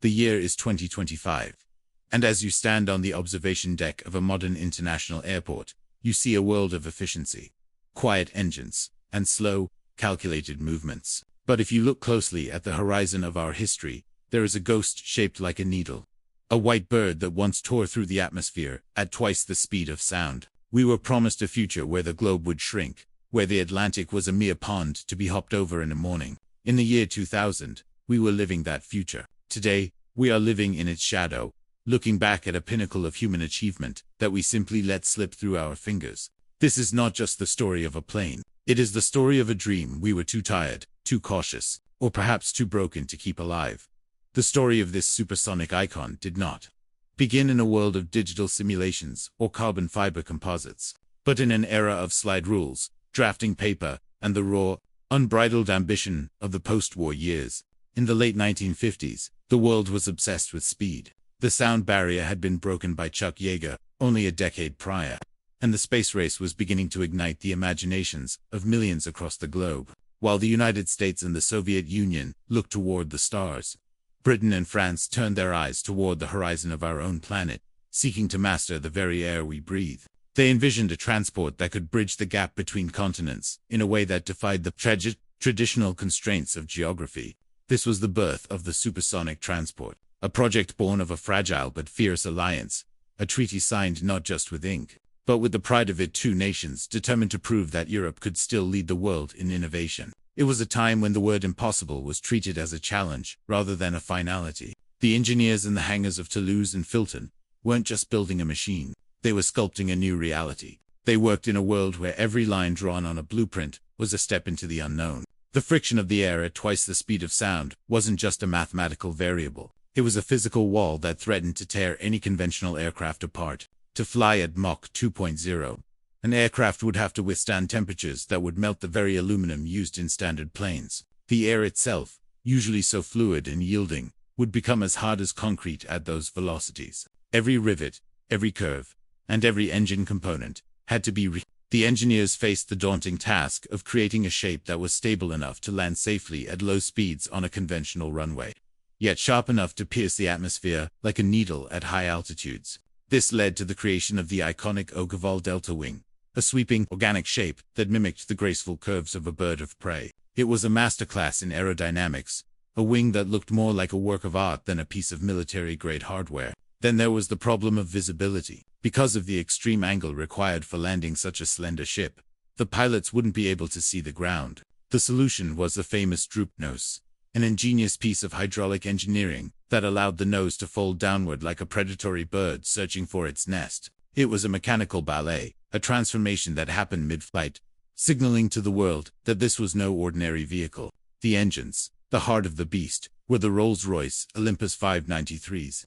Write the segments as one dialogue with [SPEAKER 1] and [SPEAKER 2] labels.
[SPEAKER 1] The year is 2025. And as you stand on the observation deck of a modern international airport, you see a world of efficiency, quiet engines, and slow, calculated movements. But if you look closely at the horizon of our history, there is a ghost shaped like a needle. A white bird that once tore through the atmosphere at twice the speed of sound. We were promised a future where the globe would shrink, where the Atlantic was a mere pond to be hopped over in a morning. In the year 2000, we were living that future. Today, we are living in its shadow, looking back at a pinnacle of human achievement that we simply let slip through our fingers. This is not just the story of a plane. It is the story of a dream we were too tired, too cautious, or perhaps too broken to keep alive. The story of this supersonic icon did not begin in a world of digital simulations or carbon fiber composites, but in an era of slide rules, drafting paper, and the raw, unbridled ambition of the post-war years. In the late 1950s, the world was obsessed with speed. The sound barrier had been broken by Chuck Yeager only a decade prior, and the space race was beginning to ignite the imaginations of millions across the globe. While the United States and the Soviet Union looked toward the stars, Britain and France turned their eyes toward the horizon of our own planet, seeking to master the very air we breathe. They envisioned a transport that could bridge the gap between continents in a way that defied the traditional constraints of geography. This was the birth of the supersonic transport, a project born of a fragile but fierce alliance, a treaty signed not just with ink, but with the pride of it two nations determined to prove that Europe could still lead the world in innovation. It was a time when the word impossible was treated as a challenge rather than a finality. The engineers in the hangars of Toulouse and Filton weren't just building a machine, they were sculpting a new reality. They worked in a world where every line drawn on a blueprint was a step into the unknown. The friction of the air at twice the speed of sound wasn't just a mathematical variable. It was a physical wall that threatened to tear any conventional aircraft apart. To fly at Mach 2.0, an aircraft would have to withstand temperatures that would melt the very aluminum used in standard planes. The air itself, usually so fluid and yielding, would become as hard as concrete at those velocities. Every rivet, every curve, and every engine component had to be The engineers faced the daunting task of creating a shape that was stable enough to land safely at low speeds on a conventional runway, yet sharp enough to pierce the atmosphere like a needle at high altitudes. This led to the creation of the iconic Ogival delta wing, a sweeping, organic shape that mimicked the graceful curves of a bird of prey. It was a masterclass in aerodynamics, a wing that looked more like a work of art than a piece of military-grade hardware. Then there was the problem of visibility. Because of the extreme angle required for landing such a slender ship, the pilots wouldn't be able to see the ground. The solution was the famous droop nose, an ingenious piece of hydraulic engineering that allowed the nose to fold downward like a predatory bird searching for its nest. It was a mechanical ballet, a transformation that happened mid-flight, signaling to the world that this was no ordinary vehicle. The engines, the heart of the beast, were the Rolls-Royce Olympus 593s.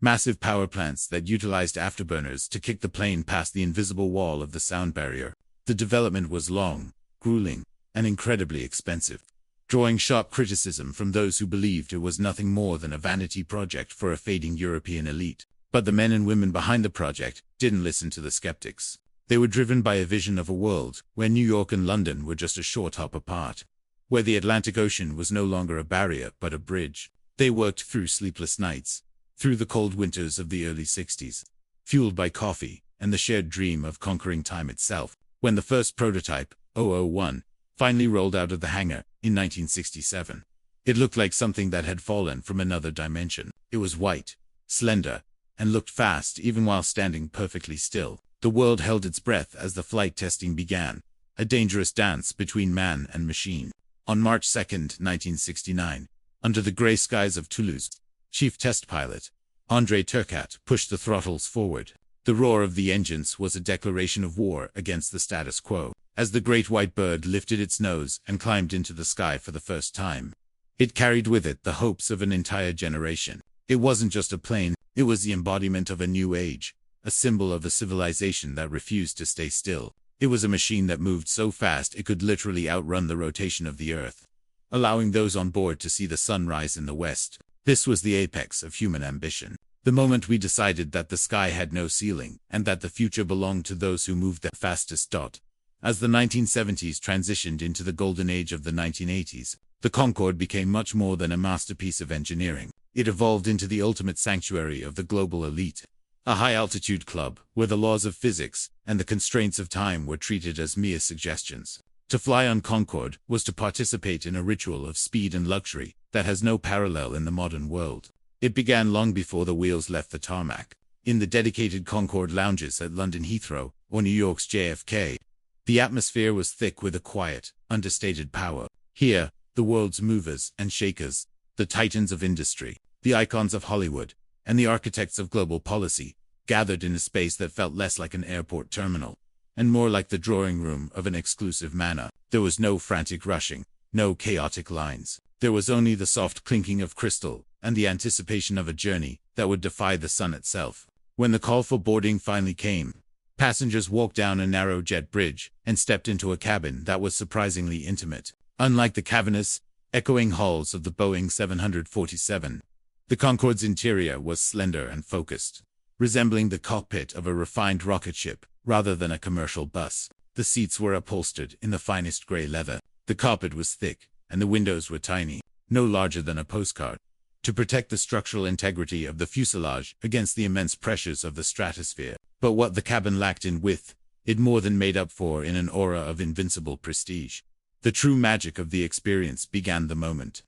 [SPEAKER 1] Massive power plants that utilized afterburners to kick the plane past the invisible wall of the sound barrier. The development was long, grueling, and incredibly expensive, drawing sharp criticism from those who believed it was nothing more than a vanity project for a fading European elite. But the men and women behind the project didn't listen to the skeptics. They were driven by a vision of a world where New York and London were just a short hop apart, where the Atlantic Ocean was no longer a barrier but a bridge. They worked through sleepless nights, through the cold winters of the early 60s, fueled by coffee and the shared dream of conquering time itself. When the first prototype, 001, finally rolled out of the hangar in 1967, it looked like something that had fallen from another dimension. It was white, slender, and looked fast even while standing perfectly still. The world held its breath as the flight testing began, a dangerous dance between man and machine. On March 2, 1969, under the gray skies of Toulouse, Chief Test Pilot André Turcat pushed the throttles forward. The roar of the engines was a declaration of war against the status quo. As the great white bird lifted its nose and climbed into the sky for the first time, it carried with it the hopes of an entire generation. It wasn't just a plane, it was the embodiment of a new age, a symbol of a civilization that refused to stay still. It was a machine that moved so fast it could literally outrun the rotation of the Earth, allowing those on board to see the sun rise in the west. This was the apex of human ambition. The moment we decided that the sky had no ceiling and that the future belonged to those who moved the fastest dot. As the 1970s transitioned into the golden age of the 1980s, the Concorde became much more than a masterpiece of engineering. it evolved into the ultimate sanctuary of the global elite. A high-altitude club, where the laws of physics and the constraints of time were treated as mere suggestions. To fly on Concorde was to participate in a ritual of speed and luxury that has no parallel in the modern world. It began long before the wheels left the tarmac. In the dedicated Concorde lounges at London Heathrow or New York's JFK, the atmosphere was thick with a quiet, understated power. Here, the world's movers and shakers, the titans of industry, the icons of Hollywood, and the architects of global policy, gathered in a space that felt less like an airport terminal, and more like the drawing room of an exclusive manor. There was no frantic rushing, no chaotic lines. There was only the soft clinking of crystal, and the anticipation of a journey that would defy the sun itself. When the call for boarding finally came, passengers walked down a narrow jet bridge and stepped into a cabin that was surprisingly intimate. Unlike the cavernous, echoing halls of the Boeing 747, the Concorde's interior was slender and focused, resembling the cockpit of a refined rocket ship rather than a commercial bus. The seats were upholstered in the finest gray leather. The carpet was thick, and the windows were tiny, no larger than a postcard, to protect the structural integrity of the fuselage against the immense pressures of the stratosphere. But what the cabin lacked in width, it more than made up for in an aura of invincible prestige. The true magic of the experience began the moment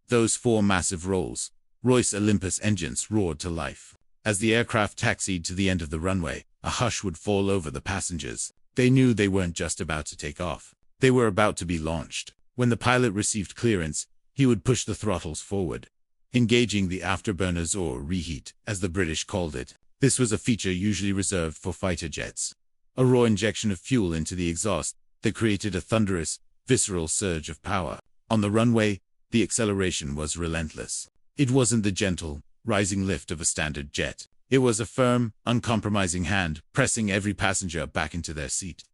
[SPEAKER 1] those four massive Rolls-Royce Olympus engines roared to life. As the aircraft taxied to the end of the runway, a hush would fall over the passengers. They knew they weren't just about to take off. They were about to be launched. When the pilot received clearance, he would push the throttles forward, engaging the afterburners, or reheat, as the British called it. This was a feature usually reserved for fighter jets. A raw injection of fuel into the exhaust that created a thunderous, visceral surge of power. On the runway, the acceleration was relentless. It wasn't the gentle, rising lift of a standard jet. It was a firm, uncompromising hand pressing every passenger back into their seat.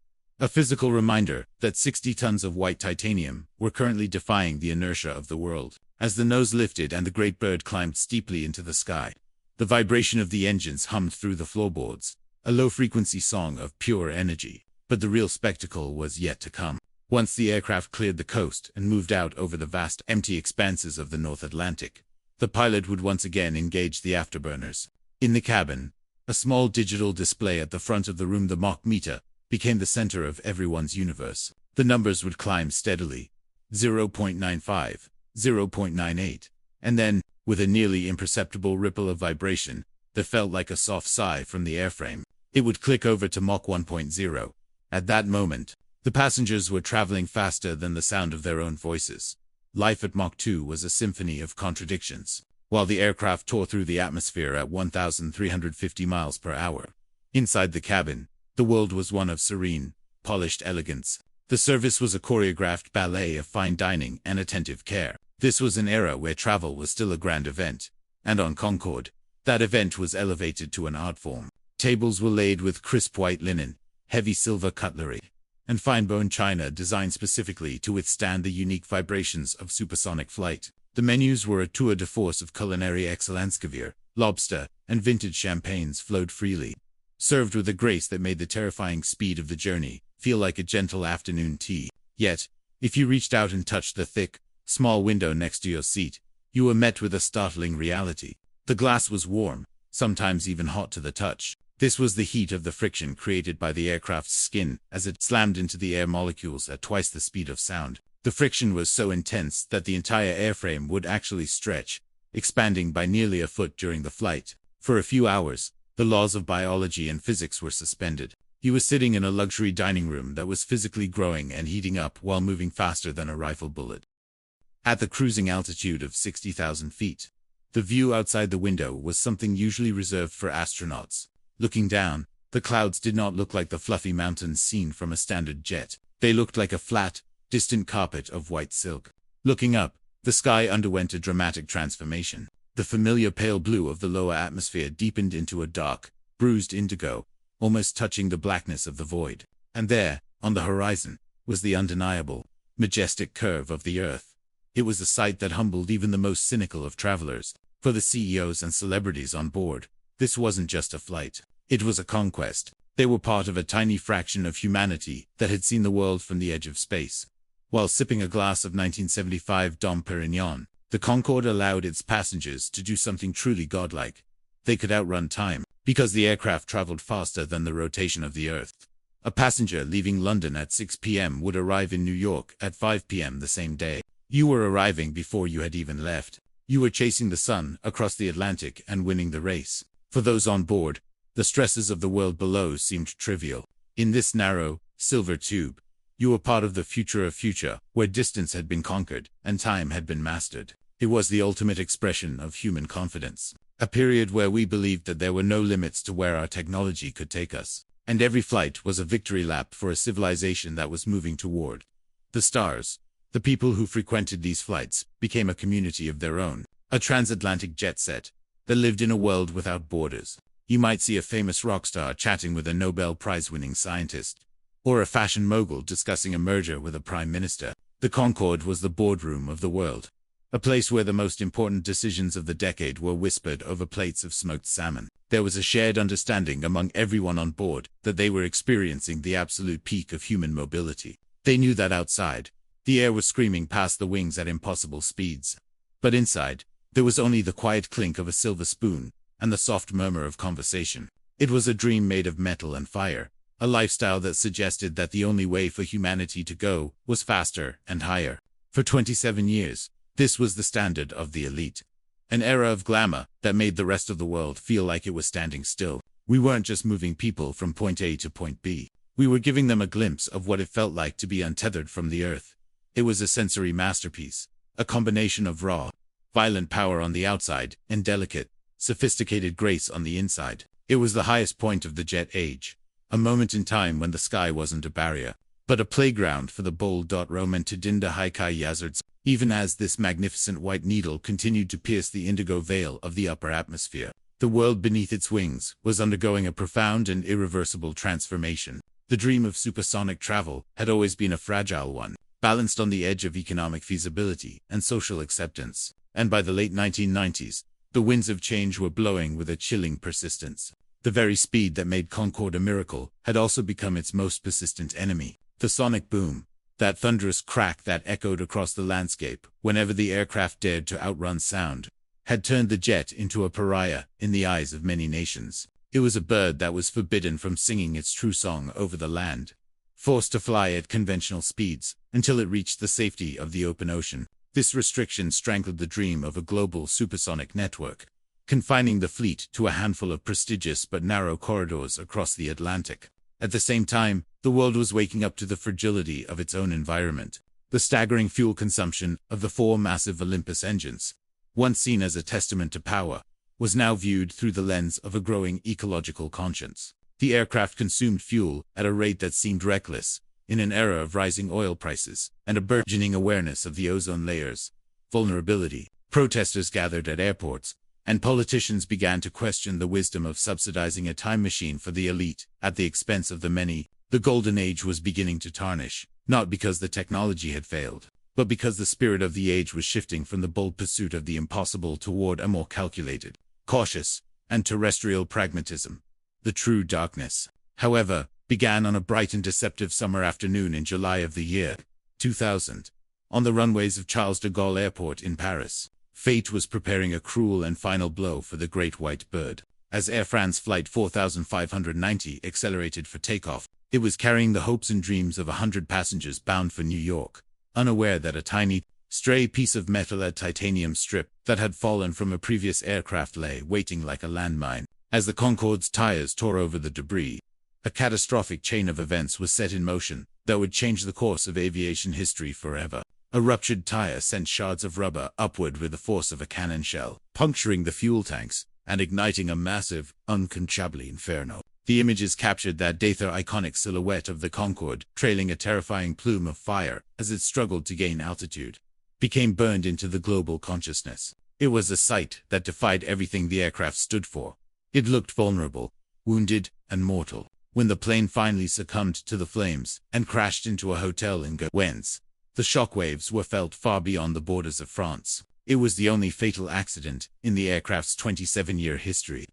[SPEAKER 1] A physical reminder that 60 tons of white titanium were currently defying the inertia of the world. As the nose lifted and the great bird climbed steeply into the sky, the vibration of the engines hummed through the floorboards, a low-frequency song of pure energy. But the real spectacle was yet to come. Once the aircraft cleared the coast and moved out over the vast, empty expanses of the North Atlantic, the pilot would once again engage the afterburners. In the cabin, a small digital display at the front of the room, the Mach meter, became the center of everyone's universe. The numbers would climb steadily, 0.95, 0.98, and then, with a nearly imperceptible ripple of vibration that felt like a soft sigh from the airframe, it would click over to Mach 1.0. At that moment, the passengers were traveling faster than the sound of their own voices. Life at Mach 2 was a symphony of contradictions. While the aircraft tore through the atmosphere at 1,350 miles per hour, inside the cabin, the world was one of serene, polished elegance. The service was a choreographed ballet of fine dining and attentive care. This was an era where travel was still a grand event, and on Concorde, that event was elevated to an art form. Tables were laid with crisp white linen, heavy silver cutlery, and fine bone china designed specifically to withstand the unique vibrations of supersonic flight. The menus were a tour de force of culinary excellence. Caviar, lobster, and vintage champagnes flowed freely, served with a grace that made the terrifying speed of the journey feel like a gentle afternoon tea. Yet, if you reached out and touched the thick, small window next to your seat, you were met with a startling reality. The glass was warm, sometimes even hot to the touch. This was the heat of the friction created by the aircraft's skin as it slammed into the air molecules at twice the speed of sound. The friction was so intense that the entire airframe would actually stretch, expanding by nearly a foot during the flight. For a few hours, the laws of biology and physics were suspended. He was sitting in a luxury dining room that was physically growing and heating up while moving faster than a rifle bullet. At the cruising altitude of 60,000 feet, the view outside the window was something usually reserved for astronauts. Looking down, the clouds did not look like the fluffy mountains seen from a standard jet. They looked like a flat, distant carpet of white silk. Looking up, the sky underwent a dramatic transformation. The familiar pale blue of the lower atmosphere deepened into a dark, bruised indigo, almost touching the blackness of the void. And there, on the horizon, was the undeniable, majestic curve of the Earth. It was a sight that humbled even the most cynical of travelers. For the CEOs and celebrities on board, this wasn't just a flight. It was a conquest. They were part of a tiny fraction of humanity that had seen the world from the edge of space. While sipping a glass of 1975 Dom Perignon, The Concorde allowed its passengers to do something truly godlike. They could outrun time, because the aircraft traveled faster than the rotation of the Earth. A passenger leaving London at 6 p.m. would arrive in New York at 5 p.m. the same day. You were arriving before you had even left. You were chasing the sun across the Atlantic and winning the race. For those on board, the stresses of the world below seemed trivial. In this narrow, silver tube, you were part of the future, where distance had been conquered and time had been mastered. It was the ultimate expression of human confidence. A period where we believed that there were no limits to where our technology could take us. And every flight was a victory lap for a civilization that was moving toward the stars. The people who frequented these flights became a community of their own, a transatlantic jet set that lived in a world without borders. You might see a famous rock star chatting with a Nobel Prize-winning scientist, or a fashion mogul discussing a merger with a prime minister. The Concorde was the boardroom of the world, a place where the most important decisions of the decade were whispered over plates of smoked salmon. There was a shared understanding among everyone on board that they were experiencing the absolute peak of human mobility. They knew that outside, the air was screaming past the wings at impossible speeds. But inside, there was only the quiet clink of a silver spoon and the soft murmur of conversation. It was a dream made of metal and fire, a lifestyle that suggested that the only way for humanity to go was faster and higher. For 27 years, this was the standard of the elite. An era of glamour that made the rest of the world feel like it was standing still. We weren't just moving people from point A to point B. We were giving them a glimpse of what it felt like to be untethered from the earth. It was a sensory masterpiece, a combination of raw, violent power on the outside and delicate, sophisticated grace on the inside. It was the highest point of the jet age, a moment in time when the sky wasn't a barrier, but a playground for the bold. Roman to Dinda Haikai Yazards. Even as this magnificent white needle continued to pierce the indigo veil of the upper atmosphere, the world beneath its wings was undergoing a profound and irreversible transformation. The dream of supersonic travel had always been a fragile one, balanced on the edge of economic feasibility and social acceptance. And by the late 1990s, the winds of change were blowing with a chilling persistence. The very speed that made Concorde a miracle had also become its most persistent enemy. The sonic boom, that thunderous crack that echoed across the landscape whenever the aircraft dared to outrun sound, had turned the jet into a pariah in the eyes of many nations. It was a bird that was forbidden from singing its true song over the land, forced to fly at conventional speeds until it reached the safety of the open ocean. This restriction strangled the dream of a global supersonic network, confining the fleet to a handful of prestigious but narrow corridors across the Atlantic. At the same time, the world was waking up to the fragility of its own environment. The staggering fuel consumption of the 4 massive Olympus engines, once seen as a testament to power, was now viewed through the lens of a growing ecological conscience. The aircraft consumed fuel at a rate that seemed reckless, in an era of rising oil prices and a burgeoning awareness of the ozone layer's vulnerability. Protesters gathered at airports, and politicians began to question the wisdom of subsidizing a time machine for the elite at the expense of the many. The golden age was beginning to tarnish, not because the technology had failed, but because the spirit of the age was shifting from the bold pursuit of the impossible toward a more calculated, cautious, and terrestrial pragmatism. The true darkness, however, began on a bright and deceptive summer afternoon in July of the year 2000, on the runways of Charles de Gaulle Airport in Paris. Fate was preparing a cruel and final blow for the great white bird. As Air France Flight 4590 accelerated for takeoff, it was carrying the hopes and dreams of 100 passengers bound for New York, unaware that a tiny, stray piece of metal-clad titanium strip that had fallen from a previous aircraft lay waiting like a landmine. As the Concorde's tires tore over the debris, a catastrophic chain of events was set in motion that would change the course of aviation history forever. A ruptured tire sent shards of rubber upward with the force of a cannon shell, puncturing the fuel tanks and igniting a massive, uncontrollable inferno. The images captured that day the iconic silhouette of the Concorde, trailing a terrifying plume of fire as it struggled to gain altitude, became burned into the global consciousness. It was a sight that defied everything the aircraft stood for. It looked vulnerable, wounded, and mortal. When the plane finally succumbed to the flames and crashed into a hotel in Gouens, the shockwaves were felt far beyond the borders of France. It was the only fatal accident in the aircraft's 27-year history.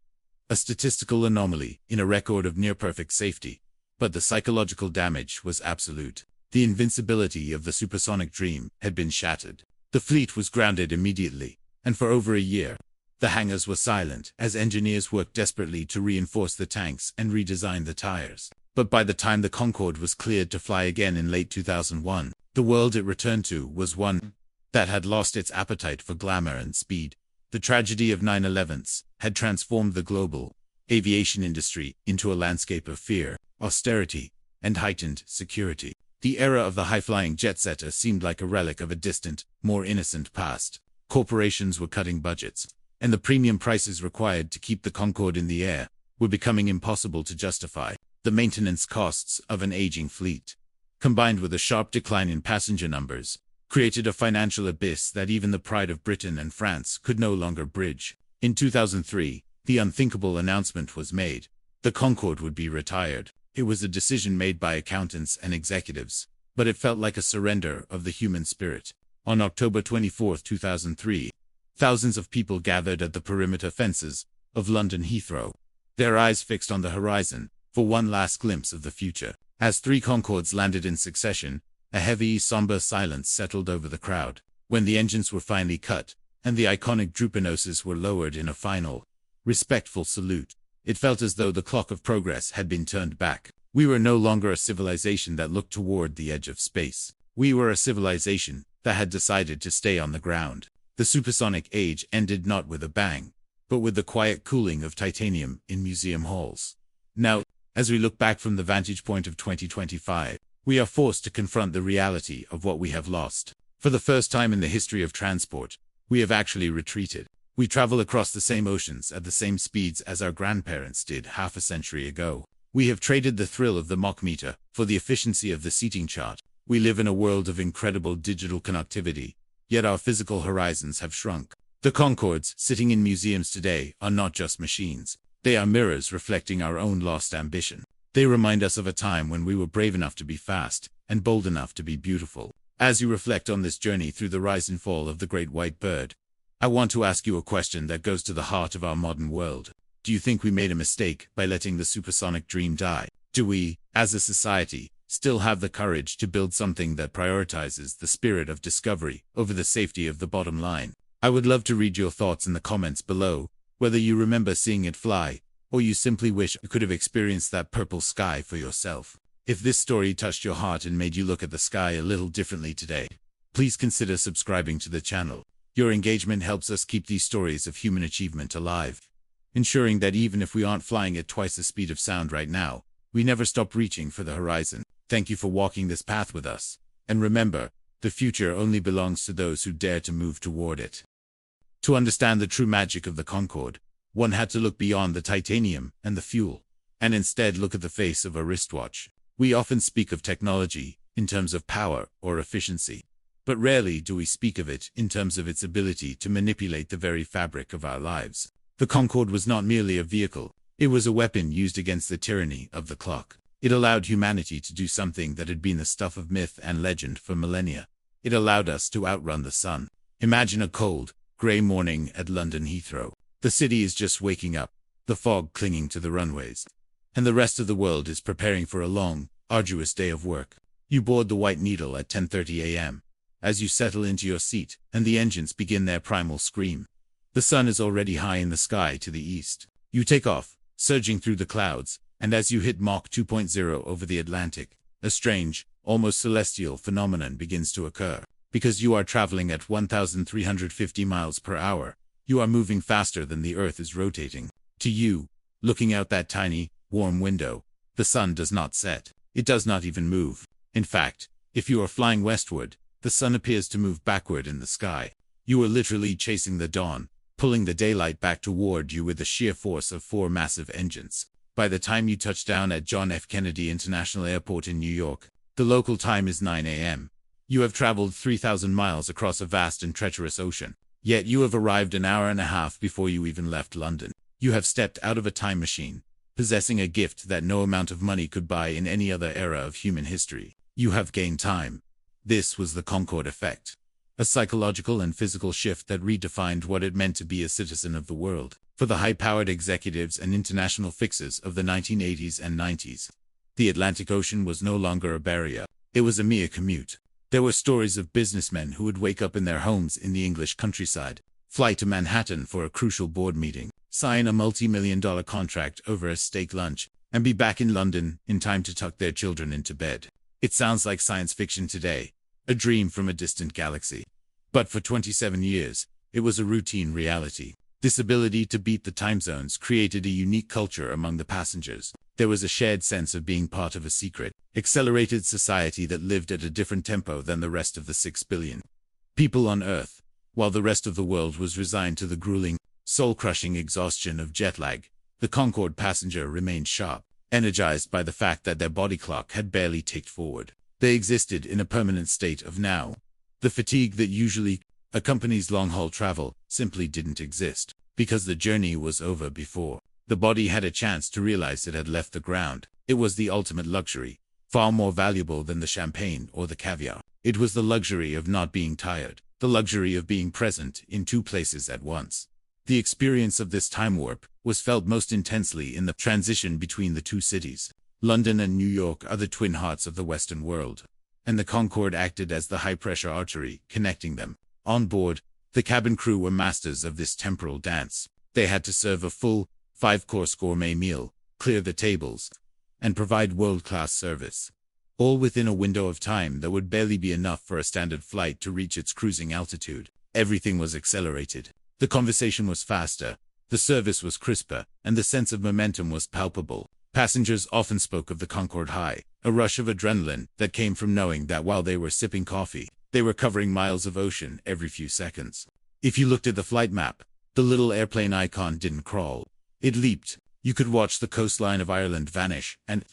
[SPEAKER 1] A statistical anomaly in a record of near-perfect safety, but the psychological damage was absolute. The invincibility of the supersonic dream had been shattered. The fleet was grounded immediately, and for over a year, the hangars were silent as engineers worked desperately to reinforce the tanks and redesign the tires. But by the time the Concorde was cleared to fly again in late 2001, the world it returned to was one that had lost its appetite for glamour and speed. The tragedy of 9/11 had transformed the global aviation industry into a landscape of fear, austerity, and heightened security. The era of the high-flying jet-setter seemed like a relic of a distant, more innocent past. Corporations were cutting budgets, and the premium prices required to keep the Concorde in the air were becoming impossible to justify. The maintenance costs of an aging fleet, combined with a sharp decline in passenger numbers, created a financial abyss that even the pride of Britain and France could no longer bridge. In 2003, the unthinkable announcement was made. The Concorde would be retired. It was a decision made by accountants and executives, but it felt like a surrender of the human spirit. On October 24, 2003, thousands of people gathered at the perimeter fences of London Heathrow, their eyes fixed on the horizon for one last glimpse of the future. As 3 Concordes landed in succession, a heavy, somber silence settled over the crowd. When the engines were finally cut, and the iconic drooper noses were lowered in a final, respectful salute, it felt as though the clock of progress had been turned back. We were no longer a civilization that looked toward the edge of space. We were a civilization that had decided to stay on the ground. The supersonic age ended not with a bang, but with the quiet cooling of titanium in museum halls. Now, as we look back from the vantage point of 2025, we are forced to confront the reality of what we have lost. For the first time in the history of transport, we have actually retreated. We travel across the same oceans at the same speeds as our grandparents did half a century ago. We have traded the thrill of the Mach meter for the efficiency of the seating chart. We live in a world of incredible digital connectivity, yet our physical horizons have shrunk. The Concordes sitting in museums today are not just machines. They are mirrors reflecting our own lost ambition. They remind us of a time when we were brave enough to be fast and bold enough to be beautiful. As you reflect on this journey through the rise and fall of the great white bird, I want to ask you a question that goes to the heart of our modern world. Do you think we made a mistake by letting the supersonic dream die? Do we, as a society, still have the courage to build something that prioritizes the spirit of discovery over the safety of the bottom line? I would love to read your thoughts in the comments below, whether you remember seeing it fly, or you simply wish you could have experienced that purple sky for yourself. If this story touched your heart and made you look at the sky a little differently today, please consider subscribing to the channel. Your engagement helps us keep these stories of human achievement alive, ensuring that even if we aren't flying at twice the speed of sound right now, we never stop reaching for the horizon. Thank you for walking this path with us. And remember, the future only belongs to those who dare to move toward it. To understand the true magic of the Concorde, one had to look beyond the titanium and the fuel, and instead look at the face of a wristwatch. We often speak of technology in terms of power or efficiency, but rarely do we speak of it in terms of its ability to manipulate the very fabric of our lives. The Concorde was not merely a vehicle, it was a weapon used against the tyranny of the clock. It allowed humanity to do something that had been the stuff of myth and legend for millennia. It allowed us to outrun the sun. Imagine a cold, grey morning at London Heathrow. The city is just waking up, the fog clinging to the runways, and the rest of the world is preparing for a long, arduous day of work. You board the White Needle at 10:30 a.m. As you settle into your seat, and the engines begin their primal scream. The sun is already high in the sky to the east. You take off, surging through the clouds, and as you hit Mach 2.0 over the Atlantic, a strange, almost celestial phenomenon begins to occur. Because you are traveling at 1,350 miles per hour, you are moving faster than the Earth is rotating. To you, looking out that tiny, warm window, the sun does not set. It does not even move. In fact, if you are flying westward, the sun appears to move backward in the sky. You are literally chasing the dawn, pulling the daylight back toward you with the sheer force of 4 massive engines. By the time you touch down at John F. Kennedy International Airport in New York, the local time is 9 a.m. You have traveled 3,000 miles across a vast and treacherous ocean. Yet you have arrived an hour and a half before you even left London. You have stepped out of a time machine, possessing a gift that no amount of money could buy in any other era of human history. You have gained time. This was the Concorde effect. A psychological and physical shift that redefined what it meant to be a citizen of the world. For the high-powered executives and international fixers of the 1980s and 90s, the Atlantic Ocean was no longer a barrier. It was a mere commute. There were stories of businessmen who would wake up in their homes in the English countryside, fly to Manhattan for a crucial board meeting, sign a multi-million-dollar contract over a steak lunch, and be back in London in time to tuck their children into bed. It sounds like science fiction today, a dream from a distant galaxy. But for 27 years, it was a routine reality. This ability to beat the time zones created a unique culture among the passengers. There was a shared sense of being part of a secret, accelerated society that lived at a different tempo than the rest of the 6 billion people on Earth, while the rest of the world was resigned to the grueling, soul-crushing exhaustion of jet lag. The Concorde passenger remained sharp, energized by the fact that their body clock had barely ticked forward. They existed in a permanent state of now. The fatigue that usually accompanies long-haul travel simply didn't exist, because the journey was over before the body had a chance to realize it had left the ground. It was the ultimate luxury, far more valuable than the champagne or the caviar. It was the luxury of not being tired, the luxury of being present in two places at once. The experience of this time warp was felt most intensely in the transition between the two cities. London and New York are the twin hearts of the Western world, and the Concorde acted as the high-pressure artery connecting them. On board, the cabin crew were masters of this temporal dance. They had to serve a full, 5-course gourmet meal, clear the tables, and provide world-class service, all within a window of time that would barely be enough for a standard flight to reach its cruising altitude. Everything was accelerated. The conversation was faster, the service was crisper, and the sense of momentum was palpable. Passengers often spoke of the Concorde high, a rush of adrenaline that came from knowing that while they were sipping coffee, they were covering miles of ocean every few seconds. If you looked at the flight map, the little airplane icon didn't crawl. It leaped. You could watch the coastline of Ireland vanish, and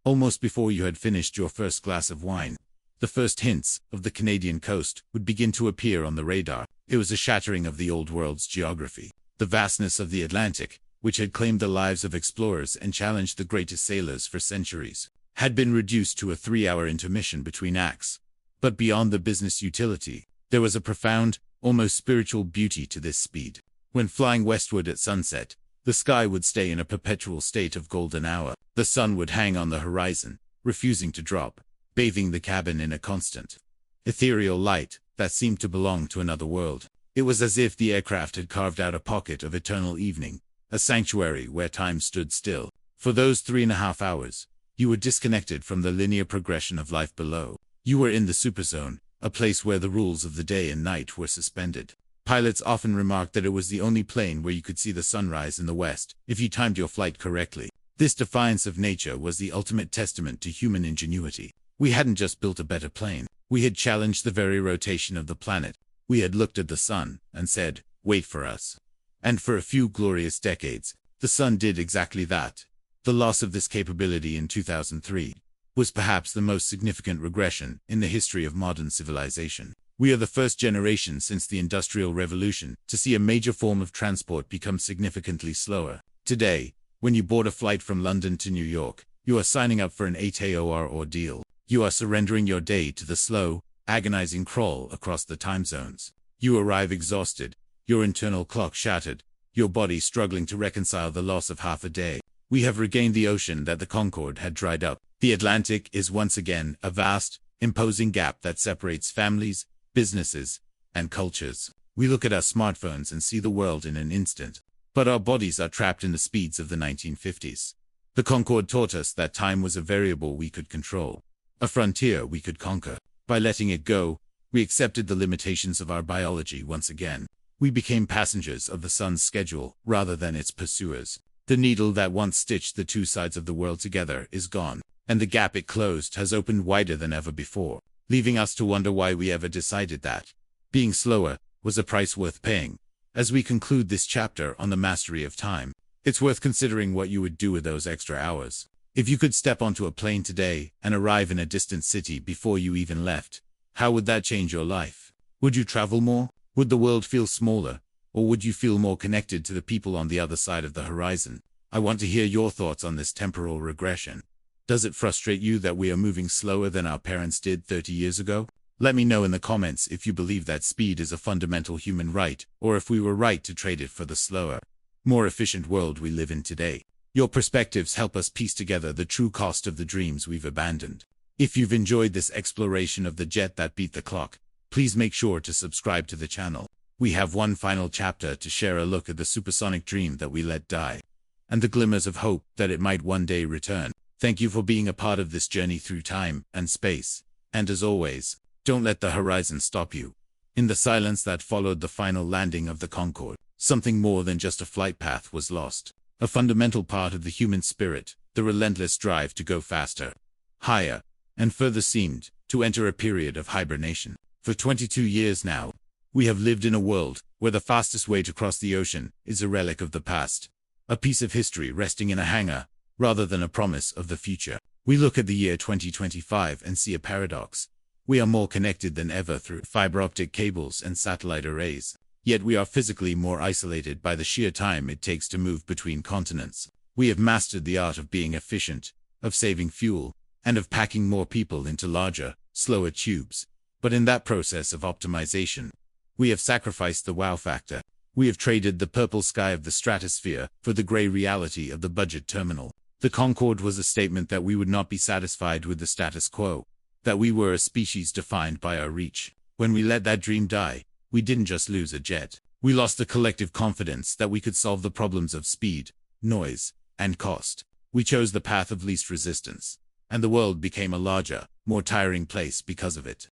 [SPEAKER 1] almost before you had finished your first glass of wine, the first hints of the Canadian coast would begin to appear on the radar. It was a shattering of the old world's geography. The vastness of the Atlantic, which had claimed the lives of explorers and challenged the greatest sailors for centuries, had been reduced to a 3-hour intermission between acts. But beyond the business utility, there was a profound, almost spiritual beauty to this speed. When flying westward at sunset, the sky would stay in a perpetual state of golden hour. The sun would hang on the horizon, refusing to drop, bathing the cabin in a constant, ethereal light that seemed to belong to another world. It was as if the aircraft had carved out a pocket of eternal evening, a sanctuary where time stood still. For those 3.5 hours, you were disconnected from the linear progression of life below. You were in the superzone, a place where the rules of the day and night were suspended. Pilots often remarked that it was the only plane where you could see the sunrise in the west, if you timed your flight correctly. This defiance of nature was the ultimate testament to human ingenuity. We hadn't just built a better plane. We had challenged the very rotation of the planet. We had looked at the sun and said, "Wait for us." And for a few glorious decades, the sun did exactly that. The loss of this capability in 2003 was perhaps the most significant regression in the history of modern civilization. We are the first generation since the Industrial Revolution to see a major form of transport become significantly slower. Today, when you board a flight from London to New York, you are signing up for an 8-hour ordeal. You are surrendering your day to the slow, agonizing crawl across the time zones. You arrive exhausted, your internal clock shattered, your body struggling to reconcile the loss of half a day. We have regained the ocean that the Concorde had dried up. The Atlantic is once again a vast, imposing gap that separates families, businesses, and cultures. We look at our smartphones and see the world in an instant, but our bodies are trapped in the speeds of the 1950s. The Concorde taught us that time was a variable we could control, a frontier we could conquer. By letting it go, we accepted the limitations of our biology once again. We became passengers of the sun's schedule rather than its pursuers. The needle that once stitched the two sides of the world together is gone, and the gap it closed has opened wider than ever before, leaving us to wonder why we ever decided that being slower was a price worth paying. As we conclude this chapter on the mastery of time, it's worth considering what you would do with those extra hours. If you could step onto a plane today and arrive in a distant city before you even left, how would that change your life? Would you travel more? Would the world feel smaller? Or would you feel more connected to the people on the other side of the horizon? I want to hear your thoughts on this temporal regression. Does it frustrate you that we are moving slower than our parents did 30 years ago? Let me know in the comments if you believe that speed is a fundamental human right, or if we were right to trade it for the slower, more efficient world we live in today. Your perspectives help us piece together the true cost of the dreams we've abandoned. If you've enjoyed this exploration of the jet that beat the clock, please make sure to subscribe to the channel. We have one final chapter to share a look at the supersonic dream that we let die, and the glimmers of hope that it might one day return. Thank you for being a part of this journey through time and space, and as always, don't let the horizon stop you. In the silence that followed the final landing of the Concorde, something more than just a flight path was lost. A fundamental part of the human spirit, the relentless drive to go faster, higher, and further seemed to enter a period of hibernation. For 22 years now, we have lived in a world where the fastest way to cross the ocean is a relic of the past, a piece of history resting in a hangar, rather than a promise of the future. We look at the year 2025 and see a paradox. We are more connected than ever through fiber optic cables and satellite arrays, yet we are physically more isolated by the sheer time it takes to move between continents. We have mastered the art of being efficient, of saving fuel, and of packing more people into larger, slower tubes. But in that process of optimization, we have sacrificed the wow factor. We have traded the purple sky of the stratosphere for the gray reality of the budget terminal. The Concorde was a statement that we would not be satisfied with the status quo, that we were a species defined by our reach. When we let that dream die, we didn't just lose a jet. We lost the collective confidence that we could solve the problems of speed, noise, and cost. We chose the path of least resistance, and the world became a larger, more tiring place because of it.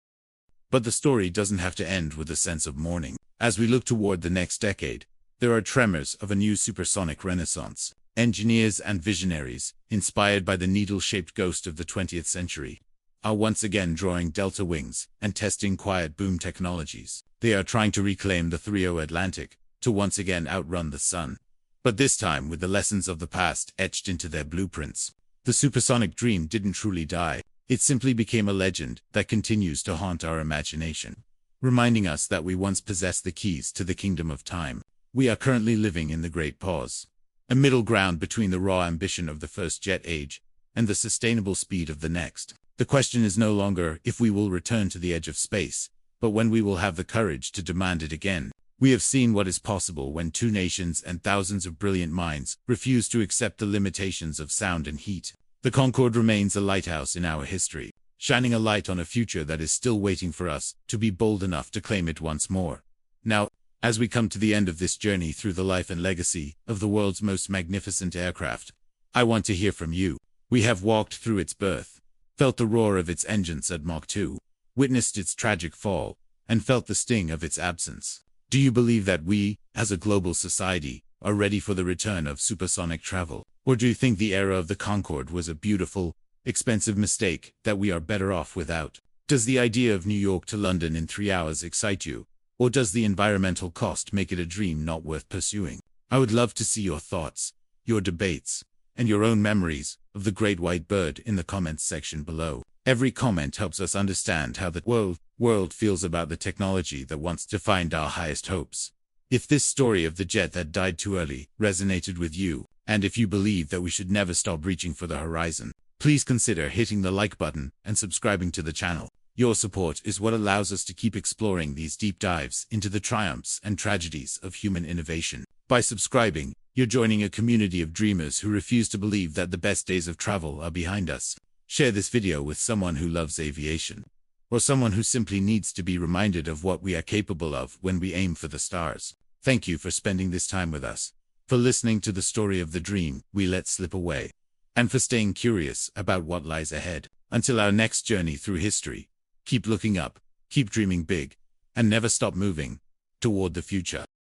[SPEAKER 1] But the story doesn't have to end with a sense of mourning. As we look toward the next decade, there are tremors of a new supersonic renaissance. Engineers and visionaries, inspired by the needle-shaped ghost of the 20th century, are once again drawing delta wings and testing quiet boom technologies. They are trying to reclaim the 3.0 Atlantic, to once again outrun the sun. But this time with the lessons of the past etched into their blueprints. The supersonic dream didn't truly die. It simply became a legend that continues to haunt our imagination, reminding us that we once possessed the keys to the kingdom of time. We are currently living in the Great Pause, a middle ground between the raw ambition of the first jet age and the sustainable speed of the next. The question is no longer if we will return to the edge of space, but when we will have the courage to demand it again. We have seen what is possible when two nations and thousands of brilliant minds refuse to accept the limitations of sound and heat. The Concorde remains a lighthouse in our history, shining a light on a future that is still waiting for us to be bold enough to claim it once more. Now, as we come to the end of this journey through the life and legacy of the world's most magnificent aircraft, I want to hear from you. We have walked through its birth, felt the roar of its engines at Mach 2, witnessed its tragic fall, and felt the sting of its absence. Do you believe that we, as a global society, are ready for the return of supersonic travel? Or do you think the era of the Concorde was a beautiful, expensive mistake that we are better off without? Does the idea of New York to London in 3 hours excite you? Or does the environmental cost make it a dream not worth pursuing? I would love to see your thoughts, your debates, and your own memories of the great white bird in the comments section below. Every comment helps us understand how the world feels about the technology that once defined our highest hopes. If this story of the jet that died too early resonated with you, and if you believe that we should never stop reaching for the horizon, please consider hitting the like button and subscribing to the channel. Your support is what allows us to keep exploring these deep dives into the triumphs and tragedies of human innovation. By subscribing, you're joining a community of dreamers who refuse to believe that the best days of travel are behind us. Share this video with someone who loves aviation, or someone who simply needs to be reminded of what we are capable of when we aim for the stars. Thank you for spending this time with us, for listening to the story of the dream we let slip away, and for staying curious about what lies ahead. Until our next journey through history, keep looking up, keep dreaming big, and never stop moving toward the future.